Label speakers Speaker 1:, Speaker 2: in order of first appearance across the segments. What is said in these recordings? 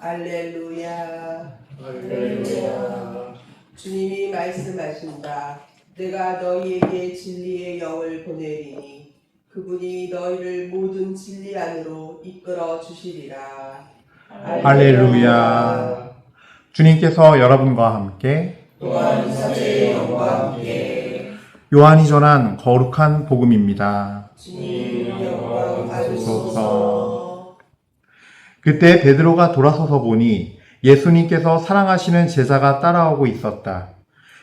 Speaker 1: 할렐루야.
Speaker 2: 할렐루야.
Speaker 1: 주님이 말씀하신다. 내가 너희에게 진리의 영을 보내리니 그분이 너희를 모든 진리 안으로 이끌어 주시리라.
Speaker 3: 할렐루야. 주님께서 여러분과 함께
Speaker 1: 또한 사제의 영과 함께
Speaker 3: 요한이 전한 거룩한 복음입니다.
Speaker 1: 주님 영광 받으소서.
Speaker 3: 그때 베드로가 돌아서서 보니 예수님께서 사랑하시는 제자가 따라오고 있었다.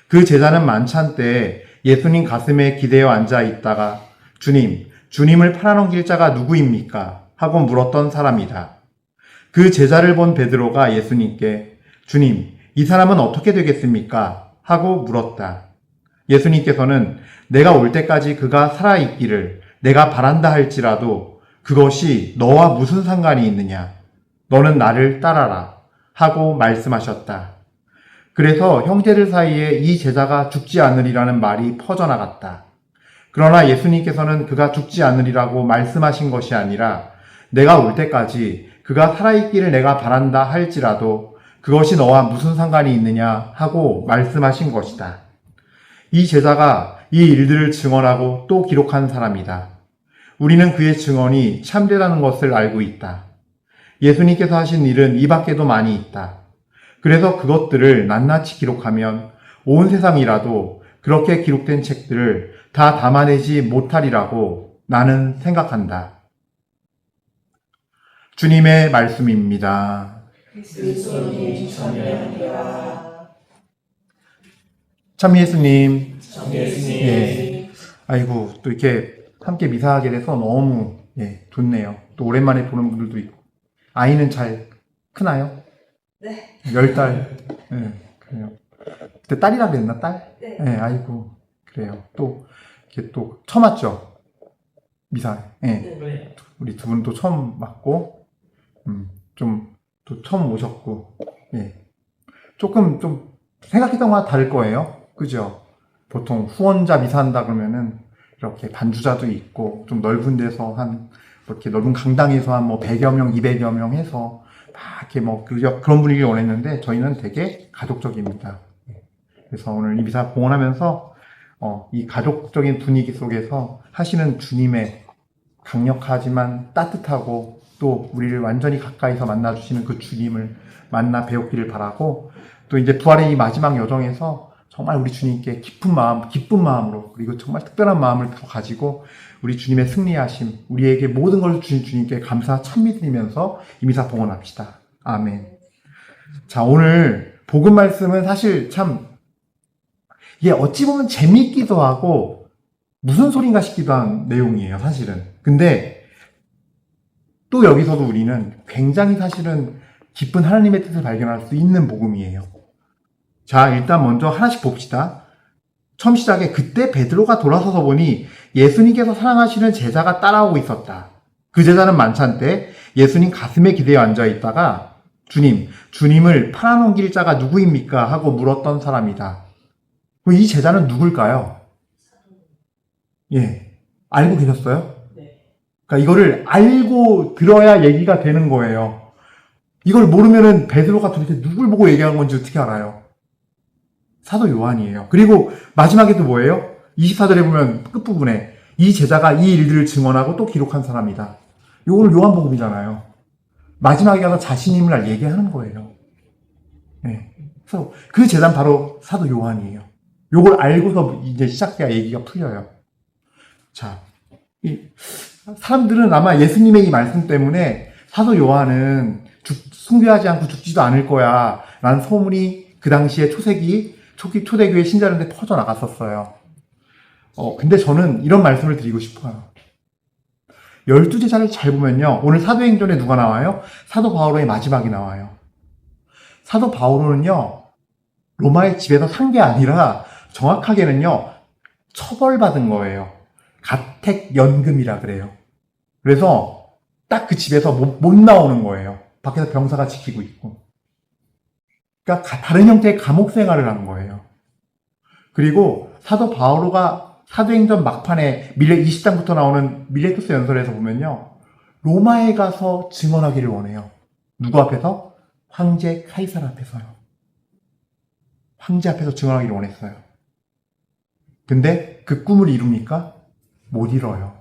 Speaker 3: 그 제자는 만찬 때 예수님 가슴에 기대어 앉아 있다가 주님을 팔아넘길 자가 누구입니까? 하고 물었던 사람이다. 그 제자를 본 베드로가 예수님께 주님, 이 사람은 어떻게 되겠습니까? 하고 물었다. 예수님께서는 내가 올 때까지 그가 살아있기를 내가 바란다 할지라도 그것이 너와 무슨 상관이 있느냐? 너는 나를 따라라. 하고 말씀하셨다. 그래서 형제들 사이에 이 제자가 죽지 않으리라는 말이 퍼져나갔다. 그러나 예수님께서는 그가 죽지 않으리라고 말씀하신 것이 아니라 내가 올 때까지 그가 살아있기를 내가 바란다 할지라도 그것이 너와 무슨 상관이 있느냐 하고 말씀하신 것이다. 이 제자가 이 일들을 증언하고 또 기록한 사람이다. 우리는 그의 증언이 참되다는 것을 알고 있다. 예수님께서 하신 일은 이 밖에도 많이 있다. 그래서 그것들을 낱낱이 기록하면 온 세상이라도 그렇게 기록된 책들을 다 담아내지 못하리라고 나는 생각한다. 주님의 말씀입니다.
Speaker 1: 그리스도님 찬양합니다.
Speaker 3: 참 예수님.
Speaker 2: 예수님.
Speaker 3: 예. 아이고, 또 이렇게 함께 미사하게 돼서 너무 좋네요. 또 오랜만에 보는 분들도 있고. 아이는 잘 크나요?
Speaker 1: 네.
Speaker 3: 10달. 예, 그래요. 그때 딸이라 그랬나, 딸?
Speaker 1: 네.
Speaker 3: 예, 아이고, 그래요. 또, 이렇게 또 처음 왔죠? 미사. 예.
Speaker 2: 네.
Speaker 3: 우리 두 분 또 처음 왔고, 좀, 또 처음 오셨고, 예. 조금 좀 생각했던 거와 다를 거예요. 그죠? 보통 후원자 미사한다 그러면은 이렇게 반주자도 있고, 좀 넓은 데서 이렇게 넓은 강당에서 한 100여 명, 200여 명 해서 막 이렇게 그런 분위기를 원했는데 저희는 되게 가족적입니다. 그래서 오늘 이 미사 봉헌하면서 이 가족적인 분위기 속에서 하시는 주님의 강력하지만 따뜻하고 또 우리를 완전히 가까이서 만나주시는 그 주님을 만나 배웠기를 바라고 또 이제 부활의 이 마지막 여정에서 정말 우리 주님께 기쁜 마음으로 그리고 정말 특별한 마음을 가지고 우리 주님의 승리하심, 우리에게 모든 걸 주신 주님께 감사 찬미 드리면서 이 미사 봉헌합시다. 아멘. 자, 오늘 복음 말씀은 사실 참 이게 어찌 보면 재미있기도 하고 무슨 소린가 싶기도 한 내용이에요, 사실은. 근데 또 여기서도 우리는 굉장히 사실은 깊은 하나님의 뜻을 발견할 수 있는 복음이에요. 자, 일단 먼저 하나씩 봅시다. 처음 시작에 그때 베드로가 돌아서서 보니 예수님께서 사랑하시는 제자가 따라오고 있었다. 그 제자는 만찬 때 예수님 가슴에 기대어 앉아 있다가 주님을 팔아넘길 자가 누구입니까? 하고 물었던 사람이다. 이 제자는 누굴까요? 예, 알고 계셨어요?
Speaker 1: 네.
Speaker 3: 그러니까 이거를 알고 들어야 얘기가 되는 거예요. 이걸 모르면은 베드로가 도대체 누굴 보고 얘기한 건지 어떻게 알아요? 사도 요한이에요. 그리고 마지막에도 뭐예요? 24절에 보면 끝부분에 이 제자가 이 일들을 증언하고 또 기록한 사람이다. 요거는 요한복음이잖아요. 마지막에 가서 자신임을 얘기하는 거예요. 네. 그래서 그 제자는 바로 사도 요한이에요. 요걸 알고서 이제 시작돼야 얘기가 풀려요. 자, 사람들은 아마 예수님의 이 말씀 때문에 사도 요한은 숭배하지 않고 죽지도 않을 거야 라는 소문이 그 당시에 초대교회 신자들한테 퍼져나갔었어요. 근데 저는 이런 말씀을 드리고 싶어요. 12제자를 잘 보면요. 오늘 사도행전에 누가 나와요? 사도 바오로의 마지막이 나와요. 사도 바오로는요. 로마의 집에서 산 게 아니라 정확하게는요. 처벌받은 거예요. 가택연금이라 그래요. 그래서 딱 그 집에서 못 나오는 거예요. 밖에서 병사가 지키고 있고. 그러니까 다른 형태의 감옥 생활을 한 거예요. 그리고 사도 바오로가 사도행전 막판에 20장부터 나오는 밀레투스 연설에서 보면요. 로마에 가서 증언하기를 원해요. 누구 앞에서? 황제 카이사르 앞에서요. 황제 앞에서 증언하기를 원했어요. 근데 그 꿈을 이룹니까? 못 이뤄요.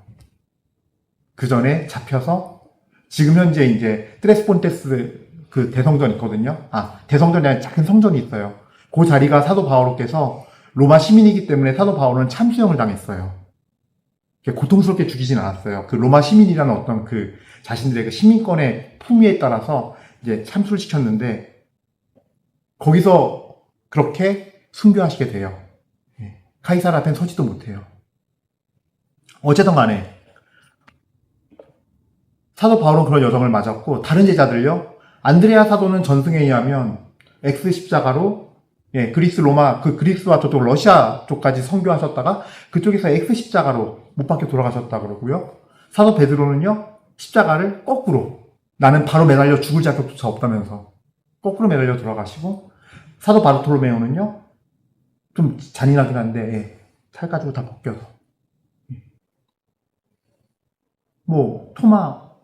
Speaker 3: 그 전에 잡혀서 지금 현재 이제 트레스폰테스 그 대성전 있거든요. 대성전이 아니라 작은 성전이 있어요. 그 자리가 사도 바오로께서 로마 시민이기 때문에 사도 바오로는 참수형을 당했어요. 고통스럽게 죽이진 않았어요. 그 로마 시민이라는 어떤 그 자신들의 그 시민권의 품위에 따라서 이제 참수를 시켰는데 거기서 그렇게 순교하시게 돼요. 카이사르 앞엔 서지도 못해요. 어쨌든 간에 사도 바울은 그런 여정을 맞았고 다른 제자들요. 안드레아 사도는 전승에 의하면 X 십자가로 그리스 로마 그 그리스와 저쪽 러시아 쪽까지 선교하셨다가 그쪽에서 X 십자가로 못 박혀 돌아가셨다 그러고요. 사도 베드로는요. 십자가를 거꾸로 나는 바로 매달려 죽을 자격조차 없다면서 거꾸로 매달려 돌아가시고 사도 바르톨로메오는요. 좀 잔인하긴 한데 살 가지고 다 벗겨서 뭐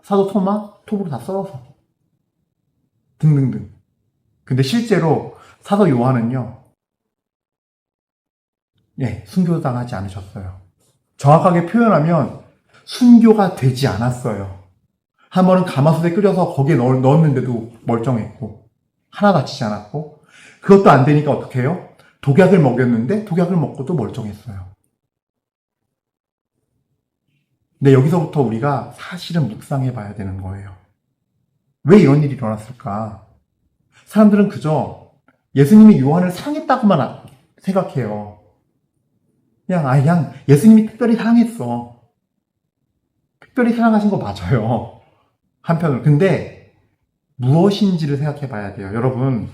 Speaker 3: 사도 토마 톱으로 다 썰어서 등등등. 근데 실제로 사도 요한은요. 순교당하지 않으셨어요. 정확하게 표현하면 순교가 되지 않았어요. 한 번은 가마솥에 끓여서 거기에 넣었는데도 멀쩡했고 하나 다치지 않았고 그것도 안 되니까 어떻게 해요? 독약을 먹였는데 독약을 먹고도 멀쩡했어요. 근데 여기서부터 우리가 사실은 묵상해 봐야 되는 거예요. 왜 이런 일이 일어났을까? 사람들은 그저 예수님이 요한을 사랑했다고만 생각해요. 그냥 예수님이 특별히 사랑했어. 특별히 사랑하신 거 맞아요. 한편으로. 근데 무엇인지를 생각해 봐야 돼요. 여러분,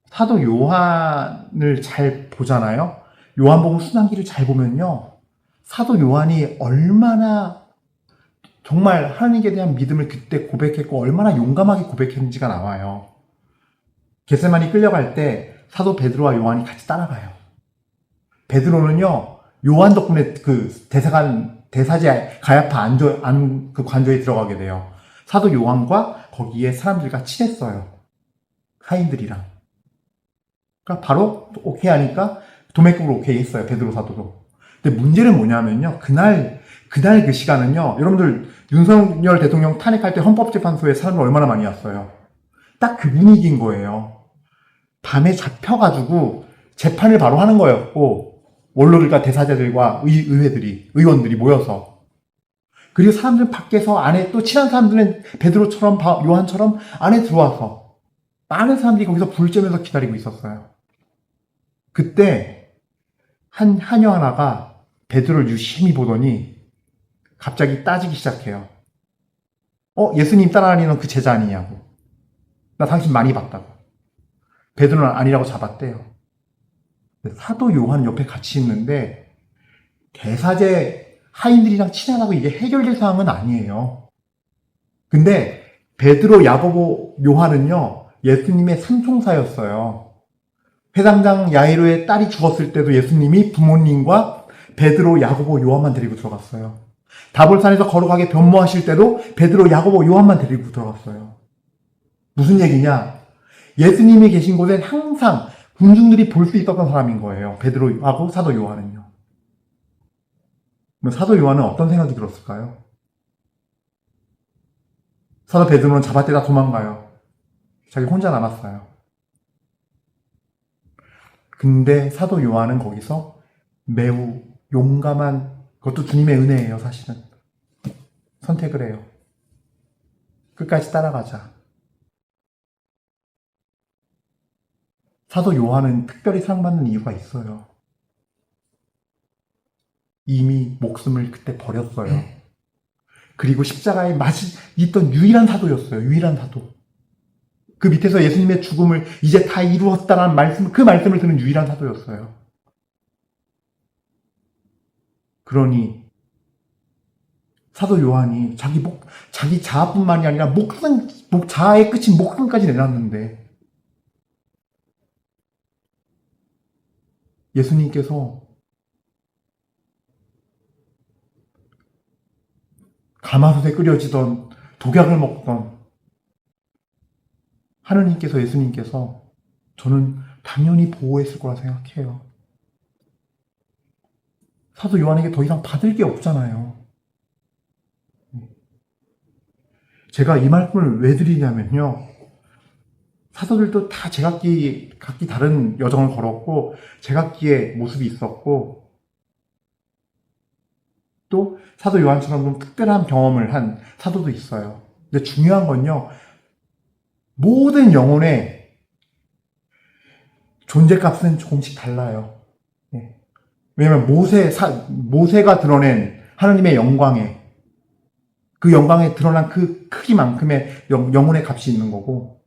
Speaker 3: 사도 요한을 잘 보잖아요. 요한복음 순환기를 잘 보면요. 사도 요한이 얼마나 정말 하나님께 대한 믿음을 그때 고백했고 얼마나 용감하게 고백했는지가 나와요. 겟세마니 끌려갈 때 사도 베드로와 요한이 같이 따라가요. 베드로는요. 요한 덕분에 그 대사제 가야파 그 관저에 들어가게 돼요. 사도 요한과 거기에 사람들과 친했어요. 하인들이랑. 그러니까 바로 오케이 하니까 도매급으로 오케이 했어요. 베드로 사도도. 근데 문제는 뭐냐면요. 그날 그 시간은요. 여러분들 윤석열 대통령 탄핵할 때 헌법재판소에 사람들 얼마나 많이 왔어요. 딱 그 분위기인 거예요. 밤에 잡혀가지고 재판을 바로 하는 거였고 원로들과 대사자들과 의원들이 모여서 그리고 사람들은 밖에서 안에 또 친한 사람들은 베드로처럼 요한처럼 안에 들어와서 많은 사람들이 거기서 불 쬐면서 기다리고 있었어요. 그때 하녀 하나가 베드로를 유심히 보더니 갑자기 따지기 시작해요. 예수님 따라다니는 그 제자 아니냐고. 나 당신 많이 봤다고. 베드로는 아니라고 잡았대요. 사도 요한 옆에 같이 있는데 대사제 하인들이랑 친하다고 이게 해결될 상황은 아니에요. 근데 베드로, 야고보, 요한은요. 예수님의 삼총사였어요. 회당장 야이로의 딸이 죽었을 때도 예수님이 부모님과 베드로, 야고보, 요한만 데리고 들어갔어요. 다볼산에서 걸어가게 변모하실 때도 베드로, 야고보, 요한만 데리고 들어갔어요. 무슨 얘기냐? 예수님이 계신 곳엔 항상 군중들이 볼 수 있었던 사람인 거예요. 베드로하고 사도 요한은요. 그럼 사도 요한은 어떤 생각이 들었을까요? 사도 베드로는 잡아떼다 도망가요. 자기 혼자 남았어요. 근데 사도 요한은 거기서 매우 용감한, 그것도 주님의 은혜예요, 사실은. 선택을 해요. 끝까지 따라가자. 사도 요한은 특별히 사랑받는 이유가 있어요. 이미 목숨을 그때 버렸어요. 그리고 십자가에 있던 유일한 사도였어요. 유일한 사도. 그 밑에서 예수님의 죽음을 이제 다 이루었다라는 말씀, 그 말씀을 듣는 유일한 사도였어요. 그러니 사도 요한이 자기 자아뿐만이 아니라 자아의 끝인 목숨까지 내놨는데 예수님께서 가마솥에 끓여지던 독약을 먹던 하느님께서, 예수님께서 저는 당연히 보호했을 거라 생각해요. 사도 요한에게 더 이상 받을 게 없잖아요. 제가 이 말씀을 왜 드리냐면요. 사도들도 다 각기 다른 여정을 걸었고, 제각기의 모습이 있었고, 또 사도 요한처럼 좀 특별한 경험을 한 사도도 있어요. 근데 중요한 건요, 모든 영혼의 존재값은 조금씩 달라요. 왜냐면 모세가 드러낸 하나님의 영광에, 그 영광에 드러난 그 크기만큼의 영혼의 값이 있는 거고,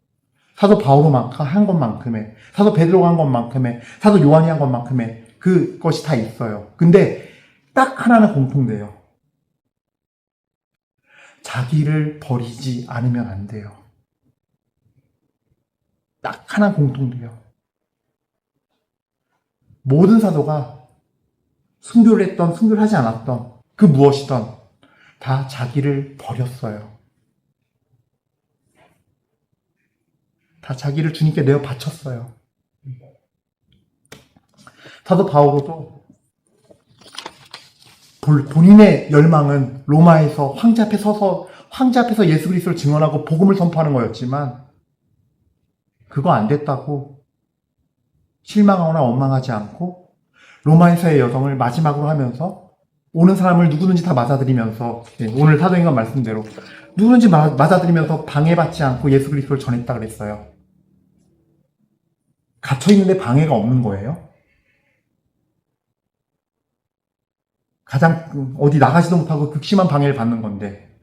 Speaker 3: 사도 바오로가 한 것만큼의, 사도 베드로가 한 것만큼의, 사도 요한이 한 것만큼의 그것이 다 있어요. 근데 딱 하나는 공통돼요. 자기를 버리지 않으면 안 돼요. 딱 하나 공통돼요. 모든 사도가 순교를 했던, 순교를 하지 않았던, 그 무엇이든 다 자기를 버렸어요. 다 자기를 주님께 내어 바쳤어요. 사도 바오로도 본인의 열망은 로마에서 황제 앞에서 예수 그리스도를 증언하고 복음을 선포하는 거였지만, 그거 안 됐다고 실망하거나 원망하지 않고 로마에서의 여정을 마지막으로 하면서 오는 사람을 누구든지 다 맞아들이면서, 오늘 사도행전 말씀대로 누구든지 맞아들이면서 방해받지 않고 예수 그리스도를 전했다 그랬어요. 갇혀있는데 방해가 없는 거예요. 가장 어디 나가지도 못하고 극심한 방해를 받는 건데,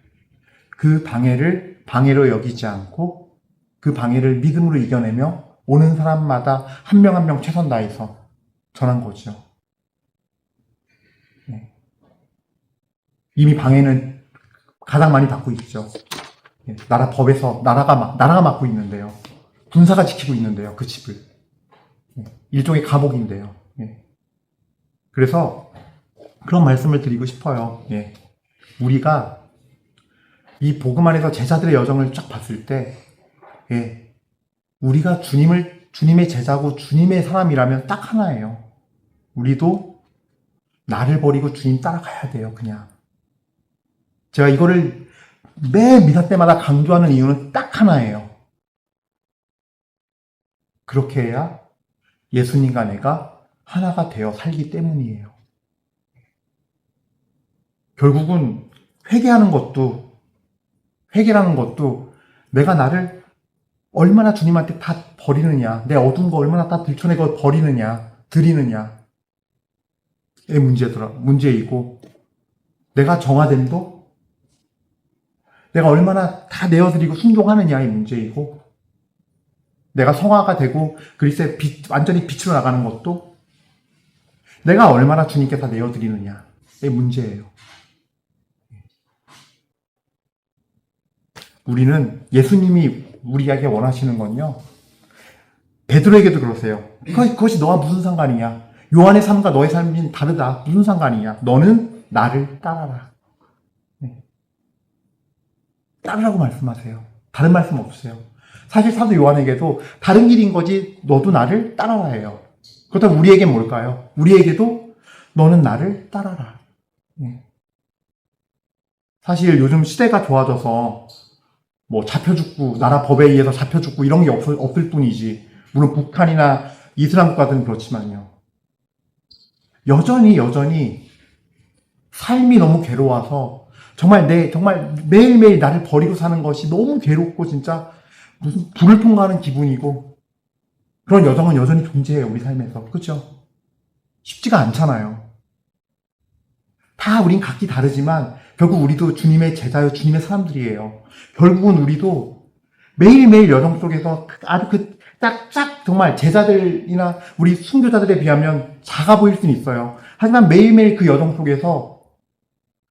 Speaker 3: 그 방해를 방해로 여기지 않고 그 방해를 믿음으로 이겨내며 오는 사람마다 한 명 한 명 최선 다해서 전한 거죠. 이미 방해는 가장 많이 받고 있죠. 나라 법에서 나라가 맡고 있는데요. 군사가 지키고 있는데요. 그 집을. 일종의 감옥인데요. 그래서 그런 말씀을 드리고 싶어요. 우리가 이 복음 안에서 제자들의 여정을 쫙 봤을 때, 우리가 주님의 제자고 주님의 사람이라면 딱 하나예요. 우리도 나를 버리고 주님 따라가야 돼요, 그냥. 제가 이거를 매 미사 때마다 강조하는 이유는 딱 하나예요. 그렇게 해야 예수님과 내가 하나가 되어 살기 때문이에요. 결국은 회개라는 것도 내가 나를 얼마나 주님한테 다 버리느냐, 내 어두운 거 얼마나 다 들춰내고 드리느냐의 문제이고, 내가 정화됨도 내가 얼마나 다 내어드리고 순종하느냐의 문제이고, 내가 성화가 되고 그리스도의 완전히 빛으로 나가는 것도 내가 얼마나 주님께 다 내어드리느냐의 문제예요. 우리는 예수님이 우리에게 원하시는 건요, 베드로에게도 그러세요. 그것이 너와 무슨 상관이냐? 요한의 삶과 너의 삶이 다르다. 무슨 상관이냐? 너는 나를 따라라. 따르라고 말씀하세요. 다른 말씀 없으세요. 사실 사도 요한에게도 다른 길인 거지, 너도 나를 따라라 해요. 그렇다면 우리에겐 뭘까요? 우리에게도 너는 나를 따라라. 사실 요즘 시대가 좋아져서 뭐 잡혀 죽고, 나라 법에 의해서 잡혀 죽고 이런 게 없을 뿐이지, 물론 북한이나 이슬람 국가들은 그렇지만요, 여전히 삶이 너무 괴로워서 정말 매일매일 나를 버리고 사는 것이 너무 괴롭고, 진짜 무슨 불을 통과하는 기분이고, 그런 여정은 여전히 존재해요, 우리 삶에서. 그렇죠? 쉽지가 않잖아요. 다 우린 각기 다르지만 결국 우리도 주님의 제자요, 주님의 사람들이에요. 결국은 우리도 매일매일 여정 속에서 아주 딱 정말 제자들이나 우리 순교자들에 비하면 작아 보일 수는 있어요. 하지만 매일매일 그 여정 속에서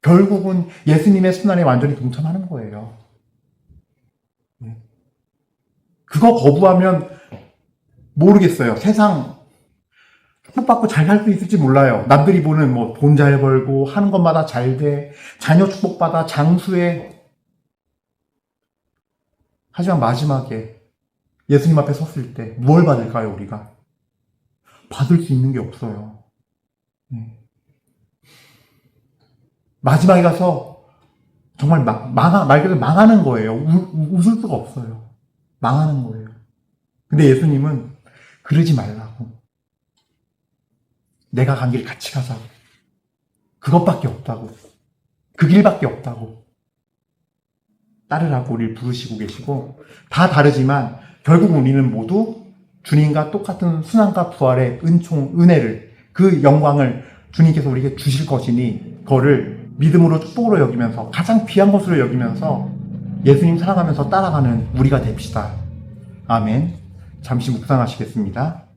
Speaker 3: 결국은 예수님의 순환에 완전히 동참하는 거예요. 그거 거부하면 모르겠어요. 세상 축복받고 잘 살 수 있을지 몰라요. 남들이 보는 뭐 돈 잘 벌고 하는 것마다 잘 돼, 자녀 축복받아, 장수해. 하지만 마지막에 예수님 앞에 섰을 때 뭘 받을까요, 우리가? 받을 수 있는 게 없어요. 마지막에 가서 정말 말 그대로 망하는 거예요. 웃을 수가 없어요. 망하는 거예요. 근데 예수님은 그러지 말라고. 내가 간 길 같이 가자고. 그것밖에 없다고. 그 길밖에 없다고. 따르라고 우리를 부르시고 계시고, 다 다르지만 결국 우리는 모두 주님과 똑같은 순환과 부활의 은혜를, 그 영광을 주님께서 우리에게 주실 것이니 그거를 믿음으로 축복으로 여기면서, 가장 귀한 것으로 여기면서 예수님 사랑하면서 따라가는 우리가 됩시다. 아멘. 잠시 묵상하시겠습니다.